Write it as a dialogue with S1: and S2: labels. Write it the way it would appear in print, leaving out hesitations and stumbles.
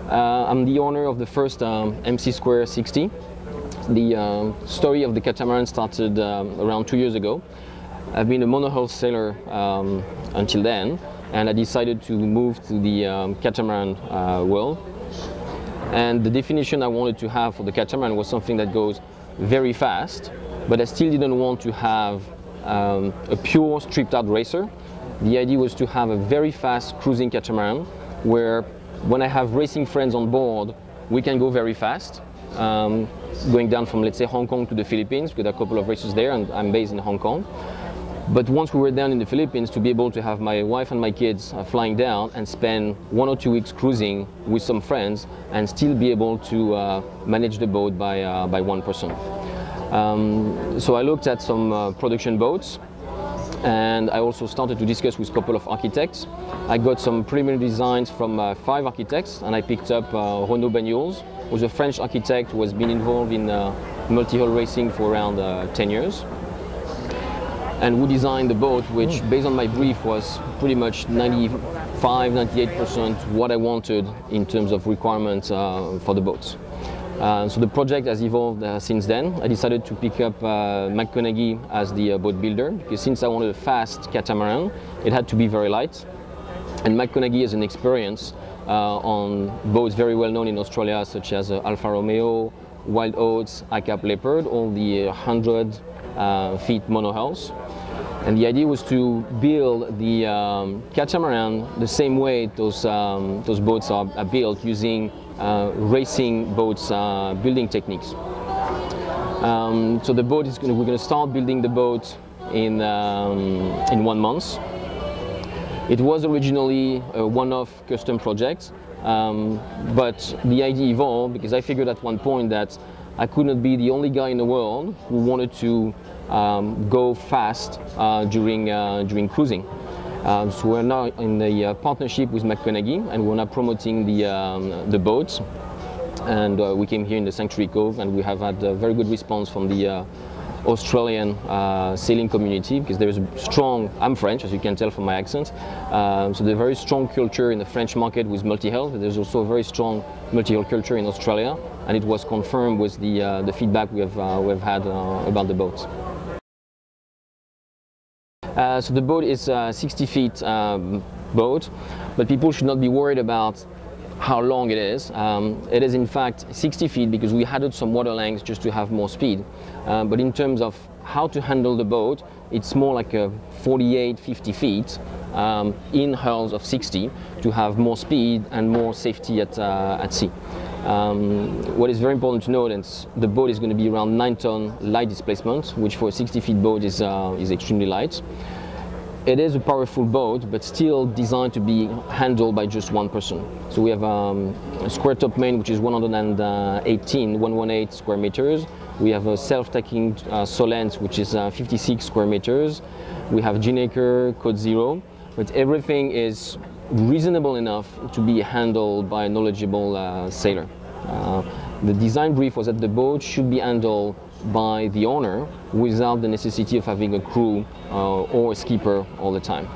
S1: I'm the owner of the first MC Square 60. The story of the catamaran started around 2 years ago. I've been a monohull sailor until then, and I decided to move to the catamaran world. And the definition I wanted to have for the catamaran was something that goes very fast, but I still didn't want to have a pure stripped out racer. The idea was to have a very fast cruising catamaran where when I have racing friends on board, we can go very fast, going down from, let's say, Hong Kong to the Philippines. We got a couple of races there, and I'm based in Hong Kong. But once we were down in the Philippines, to be able to have my wife and my kids flying down and spend 1 or 2 weeks cruising with some friends and still be able to manage the boat by one person. So I looked at some production boats, and I also started to discuss with a couple of architects. I got some preliminary designs from 5 architects, and I picked up Renaud Bagnols, who's a French architect who has been involved in multi-hull racing for around 10 years. And who designed the boat, which based on my brief was pretty much 95–98% what I wanted in terms of requirements for the boats. So the project has evolved since then. I decided to pick up McConaughey as the boat builder, because since I wanted a fast catamaran, it had to be very light. And McConaughey has an experience on boats very well known in Australia, such as Alfa Romeo, Wild Oats, ICAP Leopard, all the 100 feet monohulls. And the idea was to build the catamaran the same way those boats are built, using racing boats building techniques. So the boat is we're going to start building the boat in 1 month. It was originally a one-off custom project, but the idea evolved because I figured at one point that I could not be the only guy in the world who wanted to go fast during cruising. So we're now in the partnership with McConaughey, and we're now promoting the boats. And we came here in the Sanctuary Cove, and we have had a very good response from the Australian sailing community, because there is a strong, I'm French as you can tell from my accent, so there's a very strong culture in the French market with multi-hull, but there's also a very strong multi-hull culture in Australia, and it was confirmed with the feedback we've had about the boats. So the boat is a 60 feet boat, but people should not be worried about how long it is. It is in fact 60 feet because we added some water lengths just to have more speed. But in terms of how to handle the boat, it's more like a 48–50 feet in hulls of 60 to have more speed and more safety at sea. What is very important to note is the boat is going to be around 9 ton light displacement, which for a 60 feet boat is extremely light. It is a powerful boat, but still designed to be handled by just one person. So we have a square top main, which is 118 square meters. We have a self-tacking Solent, which is 56 square meters. We have Ginnaker, Code Zero, but everything is reasonable enough to be handled by a knowledgeable sailor. The design brief was that the boat should be handled by the owner without the necessity of having a crew or a skipper all the time.